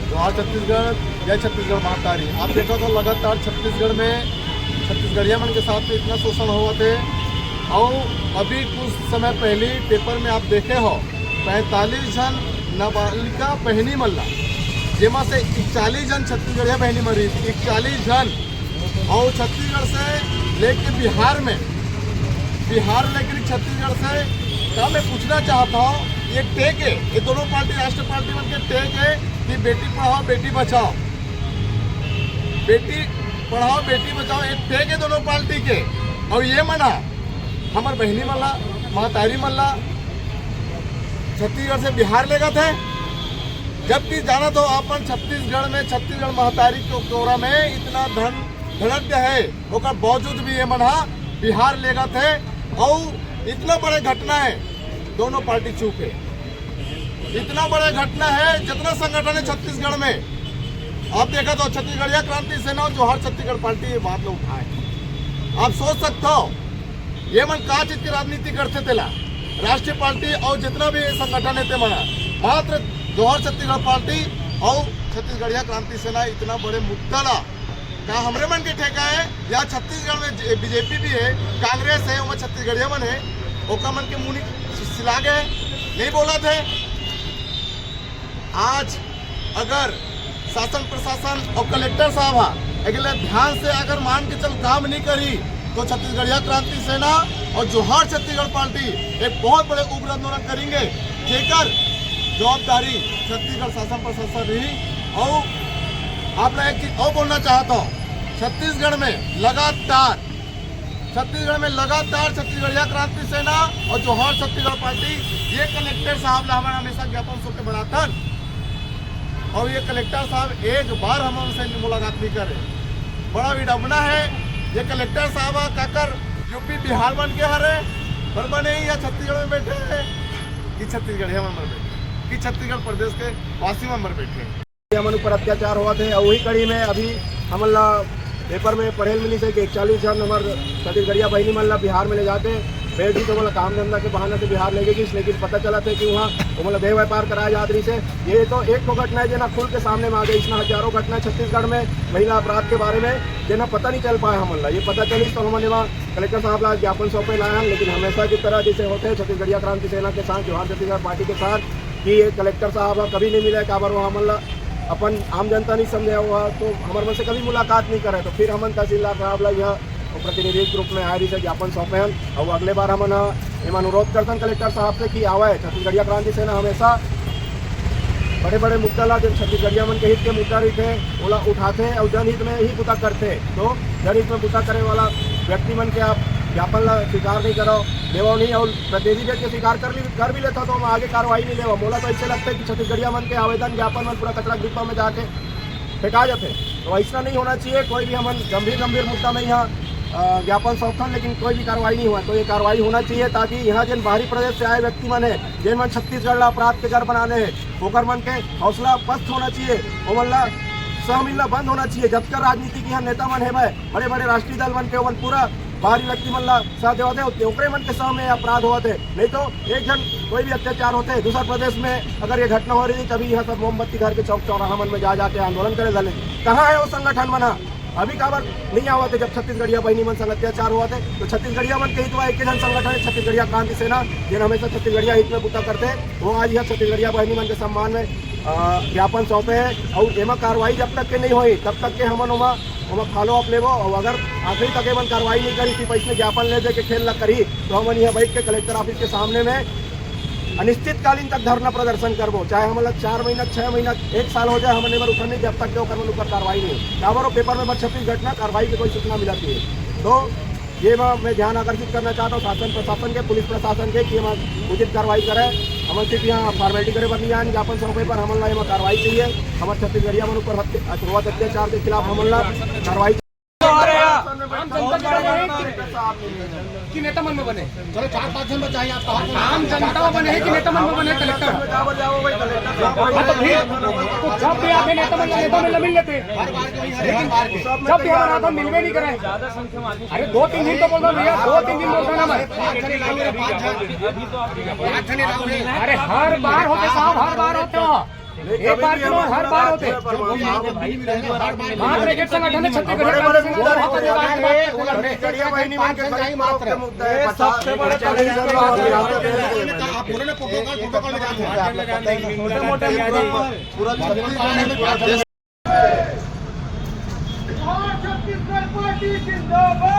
जवाहर छत्तीसगढ़, जय छत्तीसगढ़ महतारी। आप देखा तो लगातार छत्तीसगढ़ में छत्तीसगढ़िया मन के साथ में इतना शोषण हुआ थे। और अभी कुछ समय पहले पेपर में आप देखे हो 45 जन नाबालिका बहनी मल्ला, जेमा से 41 जन छत्तीसगढ़िया बहनी मरी थी, 41 जन। और छत्तीसगढ़ से लेके बिहार लेकर छत्तीसगढ़ से क्या मैं पूछना चाहता हूँ, ये टेक है, ये दोनों पार्टी राष्ट्रीय पार्टी बन के टेक है कि बेटी पढ़ाओ बेटी बचाओ, बेटी पढ़ाओ बेटी बचाओ, एक टेक है दोनों पार्टी के। और ये मना हमार बहनी मल्ला महतारी मल्ला छत्तीसगढ़ से बिहार ले गए थे, जबकि जाना तो अपन छत्तीसगढ़ महतारी के कोरा में इतना धनढ्य है, उसका बावजूद भी ये मना बिहार ले गए थे। और इतना बड़े घटना है, दोनों पार्टी चुप है। इतना बड़ा घटना है, जितना संगठन है छत्तीसगढ़ में, आप देखा तो छत्तीसगढ़िया क्रांति सेना और जवाहर छत्तीसगढ़ पार्टी ये बात लोग उठाए। आप सोच सकते हो ये मन का चीज की राजनीति करते थे राष्ट्रीय पार्टी और जितना भी संगठन है मना, मात्र जवाहर छत्तीसगढ़ पार्टी और छत्तीसगढ़िया क्रांति सेना इतना बड़े मुद्दा ला क्या हमरे मन के ठेका है, या छत्तीसगढ़ में बीजेपी भी है, कांग्रेस है, वो छत्तीसगढ़िया मन है, ओका मन के मुनि सिला गए, नहीं बोला थे। आज अगर शासन प्रशासन और कलेक्टर साहब अगले ध्यान से अगर मान के चल काम नहीं करी तो छत्तीसगढ़िया क्रांति सेना और जवाहर छत्तीसगढ़ पार्टी एक बहुत बड़े उग्र आंदोलन करेंगे, जेकर जवाबदारी छत्तीसगढ़ शासन प्रशासन रही। और आप एक चीज और बोलना चाहता हूँ, छत्तीसगढ़ में लगातार छत्तीसगढ़िया क्रांति सेना और जवाहर छत्तीसगढ़ पार्टी ये कलेक्टर साहब ला हमारा हमेशा ज्ञापन सौंपे बढ़ातन, और ये कलेक्टर साहब एक बार हम उनसे मुलाकात नहीं करे। बड़ा विडम्बना है, ये कलेक्टर साहब काकर यूपी बिहार बन के हरे पर बने या छत्तीसगढ़ में बैठे हैं कि छत्तीसगढ़िया मेंबर बैठे कि छत्तीसगढ़ प्रदेश के वासी मेंबर बैठे। हमन ऊपर अत्याचार हुआ थे और वही कड़ी में अभी हमला पेपर में पढ़ेल मिली से कि 41 जन हमारे छत्तीसगढ़िया बहनी मल्ला बिहार में ले जाते बेट भी तो मतलब काम धंधा के बहाने से बिहार ले गई, लेकिन पता चला था कि वहाँ वो मतलब देह व्यापार कराया जात रही से। ये तो एक तो घटना है जो ना खुल के सामने में आ गई, इसमें हजारों घटना छत्तीसगढ़ में महिला अपराध के बारे में जो पता नहीं चल पाया हमला। ये पता चली तो हमने वहाँ कलेक्टर साहब ला ज्ञापन सौंपे लाया, लेकिन हमेशा की तरह जैसे होते हैं छत्तीसगढ़िया क्रांति सेना के साथ जवाहर छत्तीसगढ़ पार्टी के साथ कि ये कलेक्टर साहब कभी नहीं मिले, काबर वहाँ हमला अपन आम जनता नहीं समझा हुआ तो हमारे मन से कभी मुलाकात नहीं करे। तो फिर हमन तहसीलदार साहब लग यह प्रतिनिधि ग्रुप में आए से ज्ञापन सौंपे हैं और अगले बार हमन अनुरोध करते कलेक्टर साहब से कि आवे। छत्तीसगढ़िया क्रांति सेना हमेशा बड़े बड़े मुद्दा ला जो छत्तीसगढ़िया मन के हित के मुद्दा रही थे ओला उठाते और जनहित में ही बुता करते। तो जनहित में बुता करे वाला व्यक्ति मन के आप ज्ञापन ला स्वीकार नहीं करो देवो नहीं और प्रतिनिधि व्यक्ति के स्वीकार कर भी लेता तो हम आगे कार्रवाई नहीं लेवा। मोला तो ऐसे लगता है कि छत्तीसगढ़िया मन के आवेदन ज्ञापन में पूरा कचरा डिब्बा में जाके फेंका जाते, तो ऐसा नहीं होना चाहिए। कोई भी हमन गंभीर मुद्दा में यहाँ ज्ञापन सौंपन लेकिन कोई भी कार्रवाई नहीं हुआ, तो ये कार्रवाई होना चाहिए ताकि यहाँ जिन बाहरी प्रदेश से आए व्यक्ति मन है जिन मन छत्तीसगढ़ अपराध के घर बनाने हैं ओकर मन के हौसला पस्त होना चाहिए, वो मन ला सह मिलना बंद होना चाहिए। जब तक राजनीति की यहाँ नेता मन है बड़े बड़े राष्ट्रीय दल मन के वो पूरा बाहरी व्यक्ति मन ला साथ देते ओकरे मन के सह में अपराध होते, नहीं तो एक जन कोई भी अत्याचार होते है दूसरा प्रदेश में अगर ये घटना हो रही थी तभी यहाँ सब मोमबत्ती घर के चौक चौराहा मन में जाके आंदोलन करे डाले। कहाँ है वो संगठन बना अभी काबर नहीं आवा थे जब छत्तीसगढ़िया बहनी मन संग अत्याचार हुआ थे। तो छत्तीसगढ़िया मन के हित में एक जन संगठन है छत्तीसगढ़िया क्रांति सेना जिन हमेशा छत्तीसगढ़िया हित में बुता करते हैं, वो आज यह छत्तीसगढ़िया बहनी मन के सम्मान में ज्ञापन सौंपे हैं। और एमा कार्रवाई जब तक के नहीं हुई तब तक के हमन ओमा फॉलो अप लेवो, और अगर आखिरी तक एमन कार्रवाई नहीं करी सिर्फ इसमें ज्ञापन ले दे के खेल न करी तो हमन यहाँ बैठ के कलेक्टर ऑफिस के सामने में अनिश्चितकालीन तक धरना प्रदर्शन करबो, चाहे हम 4 महीना 6 महीना 1 साल हो जाए हमने बार उठने जब तक के ऊपर कार्रवाई नहीं हो। और पेपर में बस 26 घटना कार्रवाई की कोई सूचना मिलती है। तो ये मैं ध्यान आकर्षित करना चाहता हूँ शासन प्रशासन के पुलिस प्रशासन के कि हम उचित कार्रवाई करें। हम सिर्फ यहाँ फॉर्मेलिटी करे पर नहीं आए ज्ञापन सौंपे पर हमला यहाँ कार्रवाई चाहिए। हमारे छत्तीसगढ़िया मन ऊपर अत्याचार के खिलाफ हमला कार्रवाई कि नेता मन में बने। चलो 4-5 जन बचाइए आप आम जनता बने हैं कि नेता मन में बने कलेक्टर तो जब भी आते नेता में मिल लेते लेकिन जब भी हमारा तो मिलवे नहीं करे। अरे 2-3 दिन तो बोल रहा भैया 2-3 दिन बोल रहा मैं। अरे हर बार होते साहब हर बार होते हो एक बार क्यों हर बार होते महाब्रिगेड संगठन है छत्तीसगढ़ सबसे बड़े पूरा छत्तीसगढ़ छत्तीसगढ़ पार्टी जिंदाबाद